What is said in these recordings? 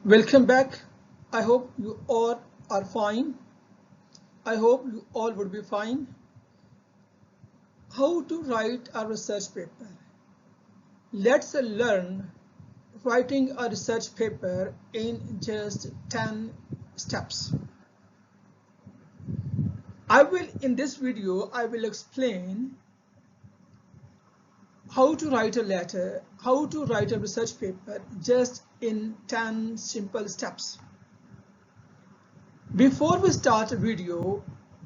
Welcome back. I hope you all are fine. I hope you all would be fine. How to write a research paper? Let's learn writing a research paper in just 10 steps. In this video, I will explain how to write a letter, how to write a research paper just in 10 simple steps. Before we start the video,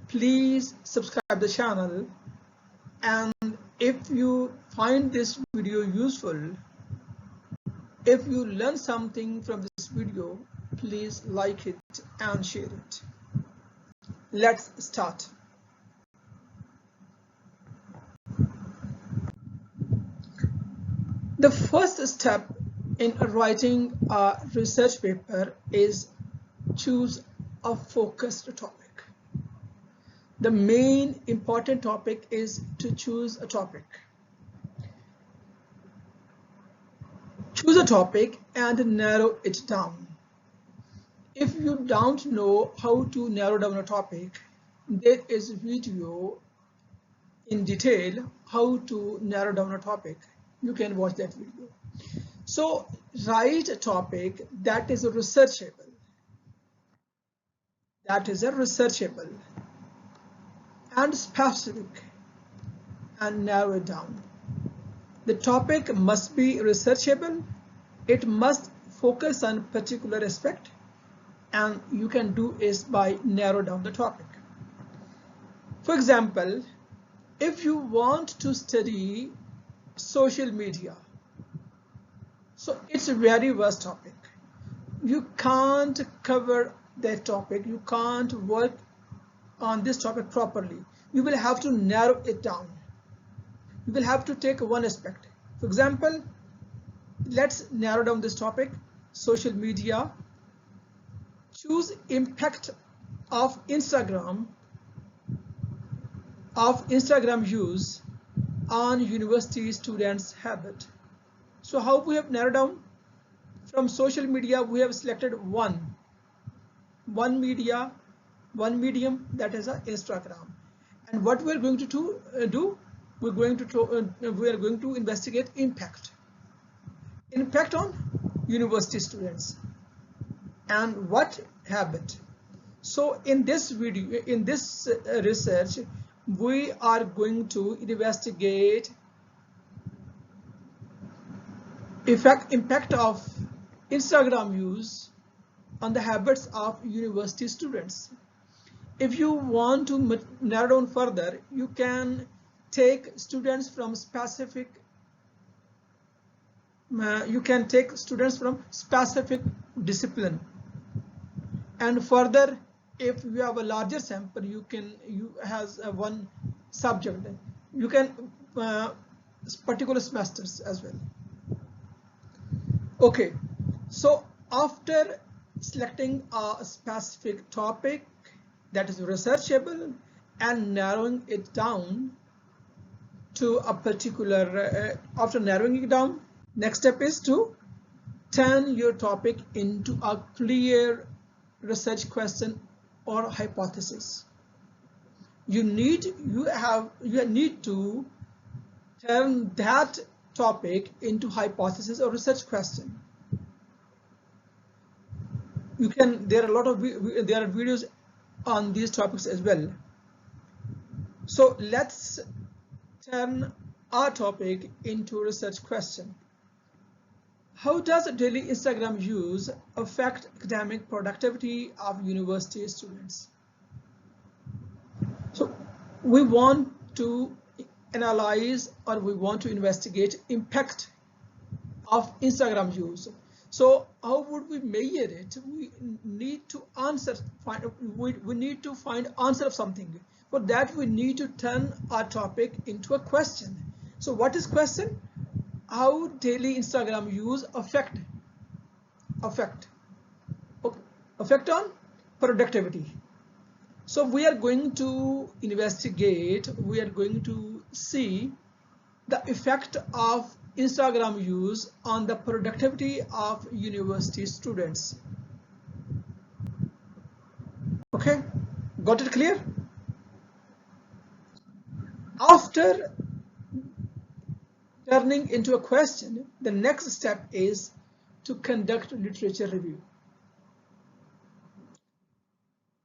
please subscribe the channel, and if you find this video useful, if you learn something from this video, please like it and share it. Let's start. The first step in writing a research paper is choose a focused topic. The main important topic is to choose a topic. Choose a topic and narrow it down. If you don't know how to narrow down a topic, there is a video in detail how to narrow down a topic. You can watch that video. So write a topic that is researchable. That is a researchable and specific, and narrow it down. The topic must be researchable. It must focus on particular aspect, and you can do is by narrow down the topic. For example, if you want to study social media, so it's a very vast topic. You can't cover that topic. You can't work on this topic properly. You will have to narrow it down. You will have to take one aspect. For example, let's narrow down this topic, social media. Choose impact of Instagram use on university students' habit. So how we have narrowed down? From social media, we have selected one medium, that is Instagram. And what we're going to do, we are going to investigate impact on university students and what habit. So in this video, in this research, we are going to investigate impact of Instagram use on the habits of university students. If you want to narrow down further, you can take students from specific discipline, and further, if you have a larger sample, you has one subject. You can particular semesters as well. Okay, so after selecting a specific topic that is researchable and narrowing it down to a particular, after narrowing it down, next step is to turn your topic into a clear research question or hypothesis. You need to turn that topic into hypothesis or research question. There are videos on these topics as well. So let's turn our topic into a research question. How does daily Instagram use affect academic productivity of university students? So we want to analyze, or we want to investigate impact of Instagram use. So how would we measure it? We need to find answer of something. For that, we need to turn our topic into a question. So what is question? How daily Instagram use affect on productivity. So we are going to investigate, we are going to see the effect of Instagram use on the productivity of university students. Okay, got it clear? After turning into a question, the next step is to conduct literature review.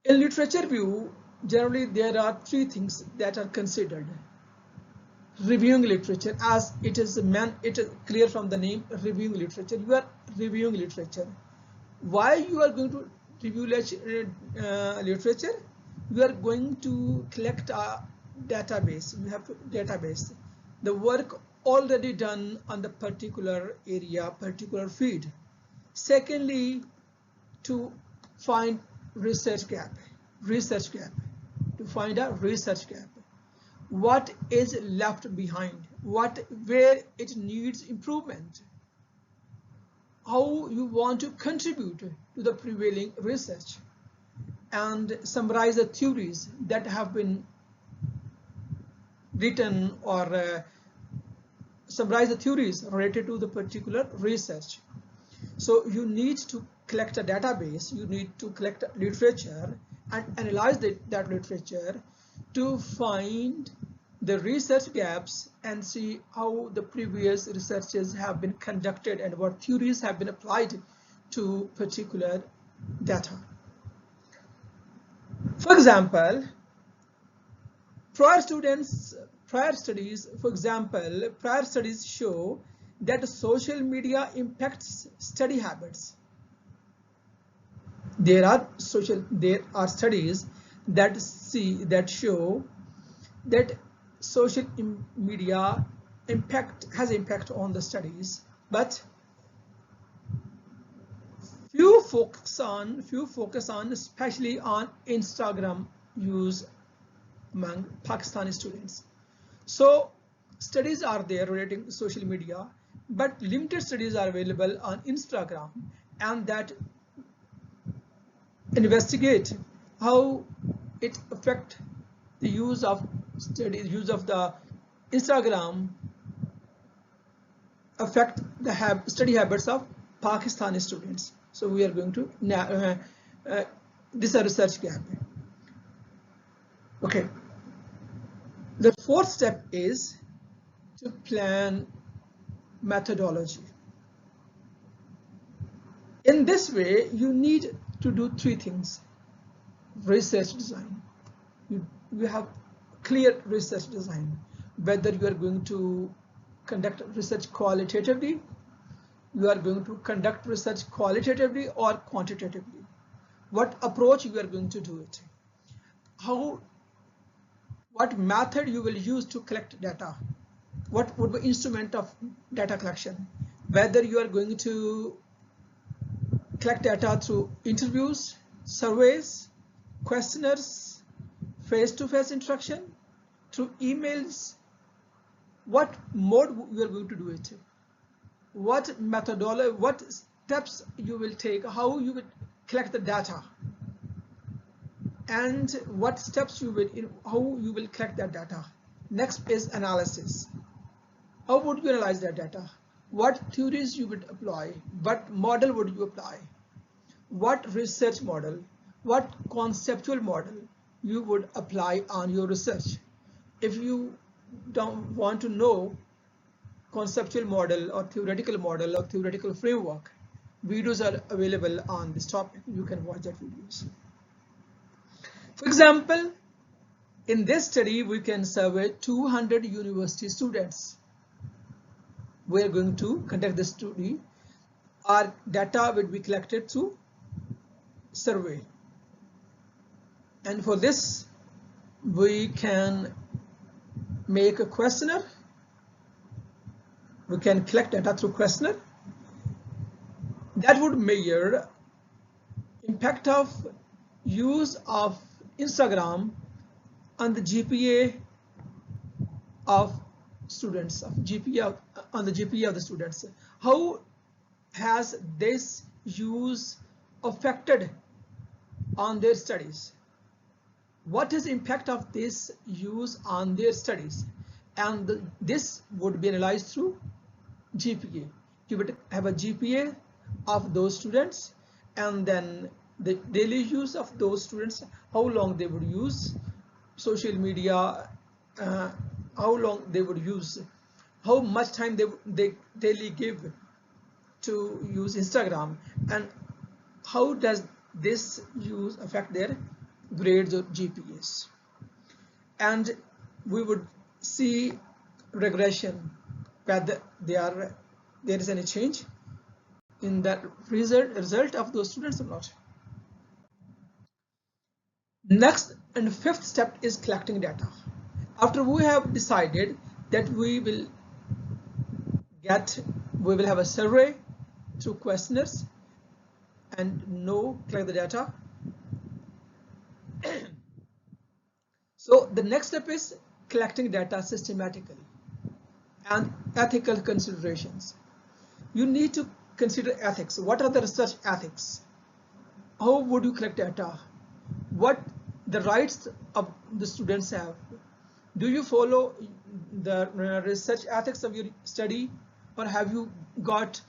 In literature review, generally there are three things that are considered. Reviewing literature, as it is clear from the name, reviewing literature. You are reviewing literature. Why you are going to review literature? You are going to collect a database. You have a database. The work already done on the particular area, particular field. Secondly, to find research gap, to find a research gap. What is left behind? Where it needs improvement? How you want to contribute to the prevailing research, and summarize the theories that have been written, or summarize the theories related to the particular research. So you need to collect a database, you need to collect literature and analyze that literature to find the research gaps and see how the previous researches have been conducted and what theories have been applied to particular data. For example, prior studies show that social media impacts study habits. There are studies that show that social media has impact on the studies, but few focus on especially on Instagram use among Pakistani students. So studies are there relating to social media, but limited studies are available on Instagram, and that investigate how it affect the use of the Instagram affect the study habits of Pakistani students. So we are going to this is a research gap. Okay. The fourth step is to plan methodology. In this way, you need to do three things. Research design. You have clear research design, whether you are going to conduct research qualitatively, you are going to conduct research qualitatively or quantitatively. What approach you are going to do it? What method you will use to collect data? What would be instrument of data collection? Whether you are going to collect data through interviews, surveys, questionnaires, face-to-face interaction, through emails, what mode you are going to do it? What methodology, what steps you will take, how you will collect the data, and what steps how you will collect that data. Next is analysis. How would you analyze that data? What theories you would apply? What model would you apply? What research model? What conceptual model you would apply on your research? If you don't want to know conceptual model or theoretical framework, videos are available on this topic. You can watch that videos. For example, in this study, we can survey 200 university students. We are going to conduct this study. Our data will be collected through survey. And for this, we can make a questionnaire. We can collect data through questionnaire. That would measure impact of use of Instagram on the GPA of students, on the GPA of the students. How has this use affected on their studies? What is the impact of this use on their studies? And this would be analyzed through GPA. You would have a GPA of those students, and then the daily use of those students, how long they would use social media, how long they would use, how much time they daily give to use Instagram, and how does this use affect their grades or GPAs. And we would see regression, whether there is any change in the result of those students or not. Next and fifth step is collecting data. After we have decided that we will have a survey through questionnaires and collect the data. So the next step is collecting data systematically and ethical considerations. You need to consider ethics. What are the research ethics? How would you collect data? What the rights of the students have? Do you follow the research ethics of your study, or have you got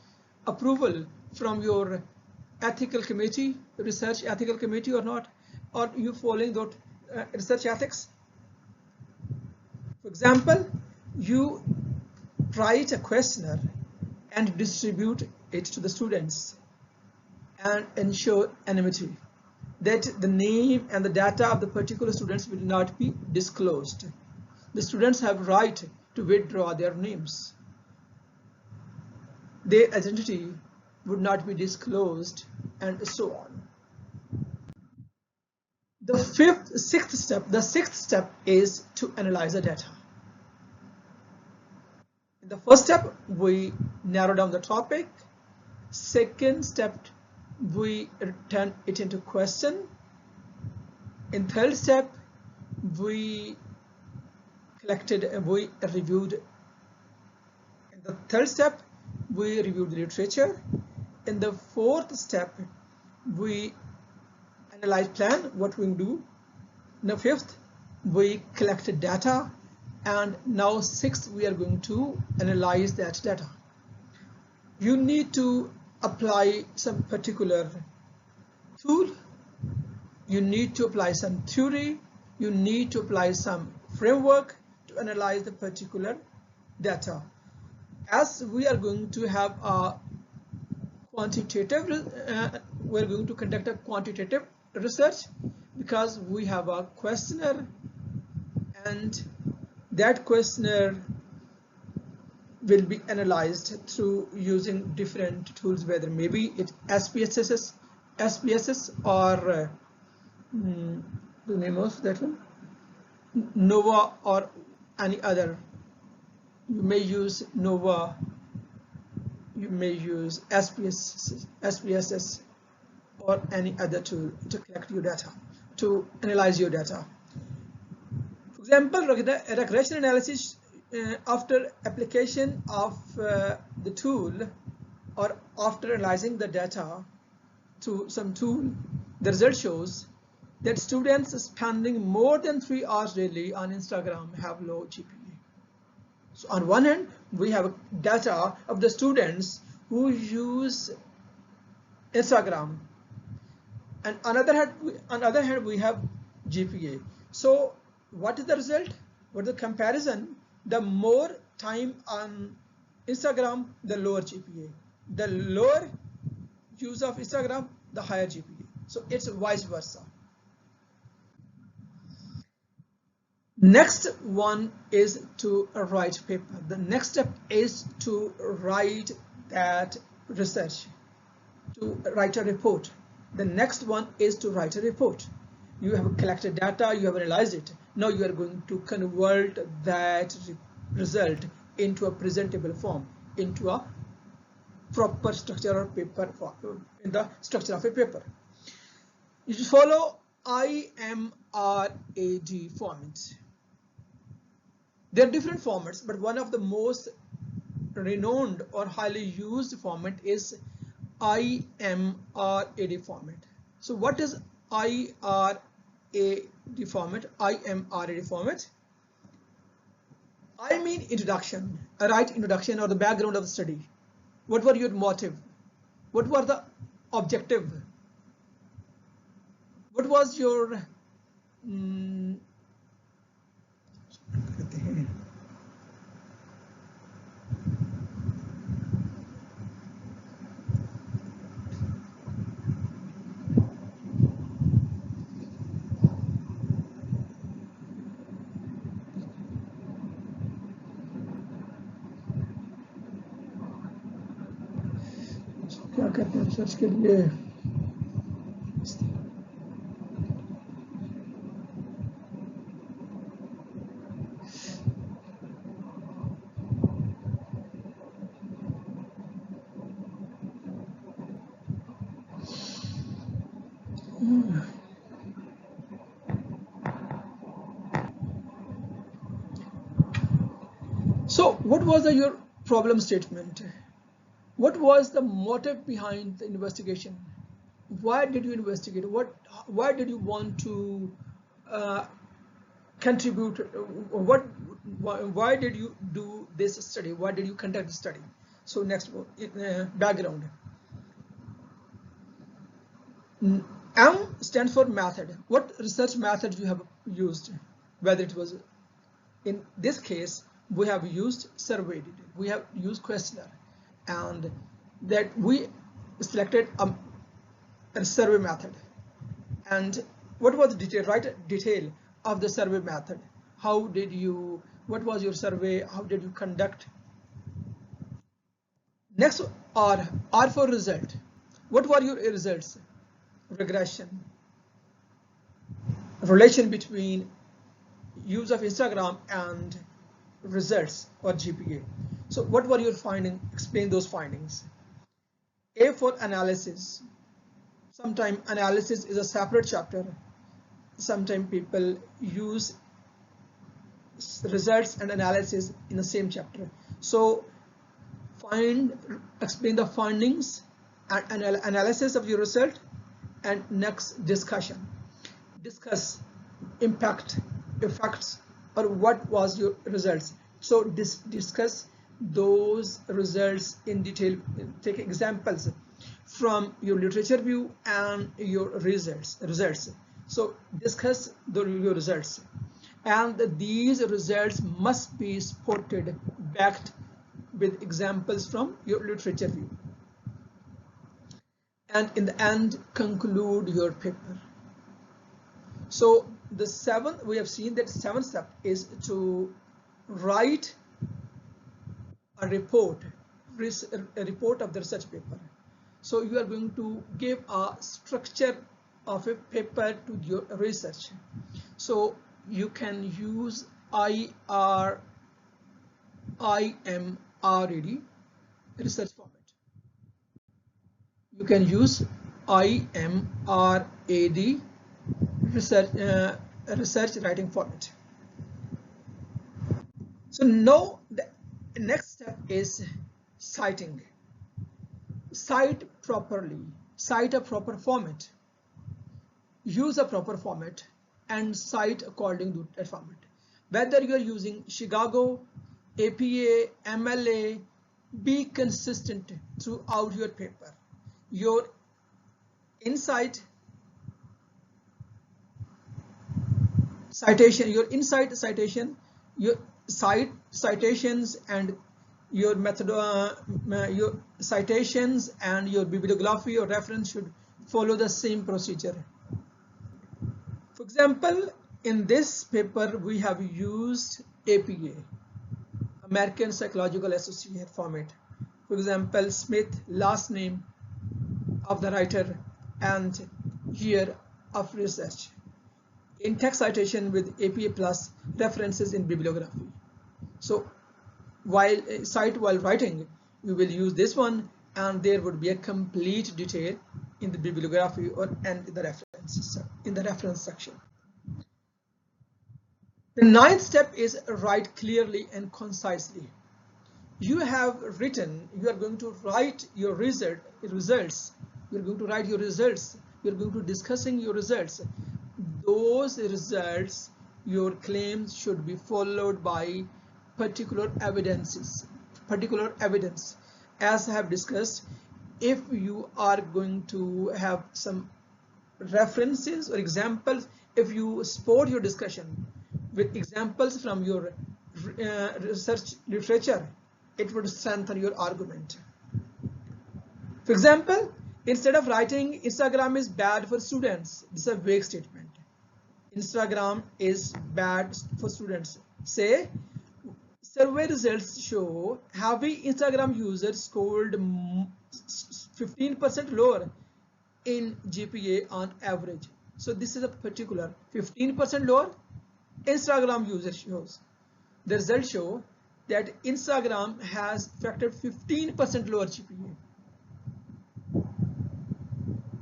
approval from your ethical committee, research ethical committee, or not? Or you following that research ethics? For example, you write a questionnaire and distribute it to the students and ensure anonymity, that the name and the data of the particular students will not be disclosed. The students have right to withdraw their names. Their identity would not be disclosed, and so on. The sixth step is to analyze the data. In the first step, we narrow down the topic. Second step, we turn it into question. In third step, we reviewed. In the third step, we reviewed the literature. In the fourth step, we analyze plan, what we do. In the fifth, we collected data. And now sixth, we are going to analyze that data. You need to apply some particular tool. You need to apply some theory. You need to apply some framework to analyze the particular data. As we are going to have a we're going to conduct a quantitative research, because we have a questionnaire, and that questionnaire will be analyzed through using different tools, whether maybe it's SPSS or the name of that one, NOVA, or any other. You may use NOVA, you may use SPSS or any other tool to collect your data, to analyze your data. For example, regression analysis, after application of the tool, or after analyzing the data to some tool, the result shows that students spending more than 3 hours daily on Instagram have low GPA. So on one hand, we have data of the students who use Instagram, and on other hand, we have GPA. So what is the result? What is the comparison? The more time on Instagram, the lower GPA. The lower use of Instagram, the higher GPA. So it's vice versa. Next one is to write paper. The next step is to write that research, to write a report. The next one is to write a report. You have collected data, you have analyzed it. Now you are going to convert that result into a presentable form, into a proper structure of paper, in the structure of a paper. You should follow IMRaD format. There are different formats, but one of the most renowned or highly used format is IMRaD format. So what is IMRaD format? IMRaD format. I mean introduction, write introduction or the background of the study. What were your motive? What were the objective? What was your क्या कहते हैं research के लिए So what was your problem statement? What was the motive behind the investigation? Why did you investigate? Why did you want to contribute? Why did you do this study? Why did you conduct the study? So next, background. M stands for method. What research method you have used? Whether it was, in this case, we have used survey data, we have used questionnaire, and that we selected a survey method. And what was the detail? Write detail of the survey method. How did you, what was your survey? How did you conduct? Next, R for result. What were your results? Regression, relation between use of Instagram and results or GPA. So what were your findings? Explain those findings. A for analysis. Sometimes analysis is a separate chapter. Sometimes people use results and analysis in the same chapter. So explain the findings and analysis of your result, and next discussion. Discuss impact, effects, or what was your results. So discuss those results in detail. Take examples from your literature review and your results. So discuss your results, and these results must be supported, backed with examples from your literature review. And in the end, conclude your paper. So the seventh, we have seen that seventh step is to write a report of the research paper. So you are going to give a structure of a paper to your research. So you can use IMRAD research format. You can use IMRAD research writing format. So now the next step is citing. Cite properly, cite a proper format, use a proper format, and cite according to that format. Whether you are using Chicago, APA, MLA, be consistent throughout your paper. Your insight citation, your citations and your method, your citations and your bibliography or reference should follow the same procedure. For example, in this paper we have used APA, American Psychological Association format. For example, Smith, last name of the writer and year of research. In text citation with APA plus references in bibliography. So while writing, we will use this one, and there would be a complete detail in the bibliography and the references in the reference section. The ninth step is write clearly and concisely. You have written, you are going to write your results. You're going to write your results. You're going to discussing your results. Those results, your claims should be followed by particular evidence. As I have discussed, if you are going to have some references or examples, if you support your discussion with examples from your research literature, it would strengthen your argument. For example, instead of writing Instagram is bad for students, this is a vague statement. Instagram is bad for students. Say, survey results show heavy Instagram users scored 15% lower in GPA on average. So this is a particular 15% lower Instagram user shows. The results show that Instagram has affected 15% lower GPA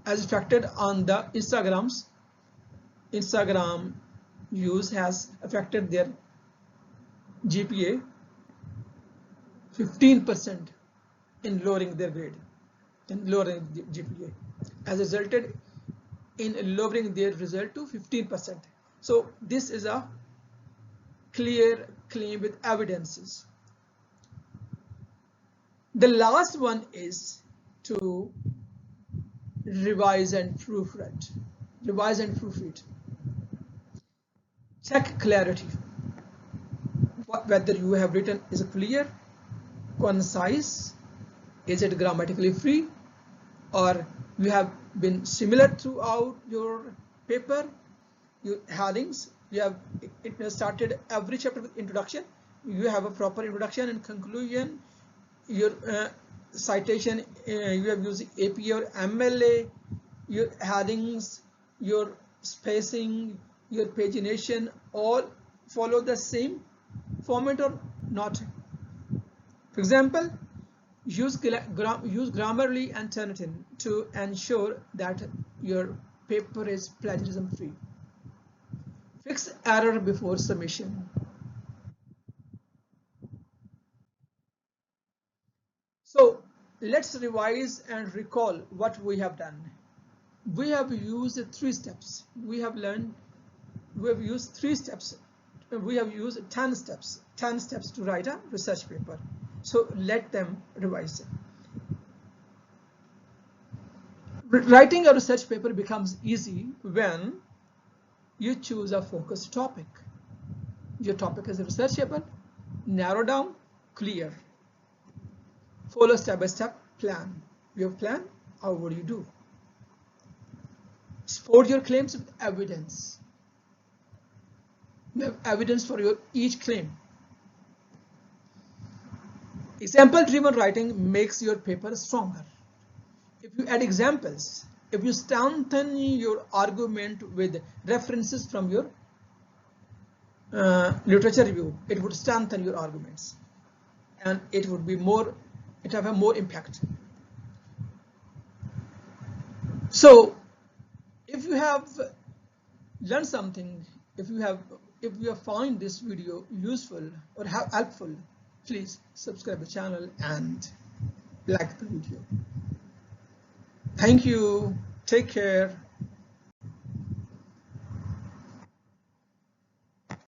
as affected on the Instagram use has affected their GPA 15% in lowering their grade and lowering the GPA has resulted in lowering their result to 15%. So this is a clear claim with evidences. The last one is to revise and proofread. Check clarity. Whether you have written is clear, concise, is it grammatically free, or you have been similar throughout your paper, your headings. You have started every chapter with introduction. You have a proper introduction and conclusion. Your citation, you have used APA or MLA. Your headings, your spacing, your pagination, all follow the same format or not. For example, use Grammarly and Turnitin to ensure that your paper is plagiarism free. Fix error before submission. So let's revise and recall what we have done. We have used 3 steps. We have used 3 steps. We have used 10 steps to write a research paper. So let them revise it. Writing a research paper becomes easy when you choose a focused topic. Your topic is researchable, narrow down, clear. Follow step-by-step plan. You have plan, how would you do? Support your claims with evidence. You have evidence for your each claim. Example-driven writing makes your paper stronger. If you add examples, if you strengthen your argument with references from your literature review, it would strengthen your arguments, and it would be more. It have a more impact. So, if you have learned something, if you find this video useful or helpful, please subscribe the channel and like the video. Thank you. Take care.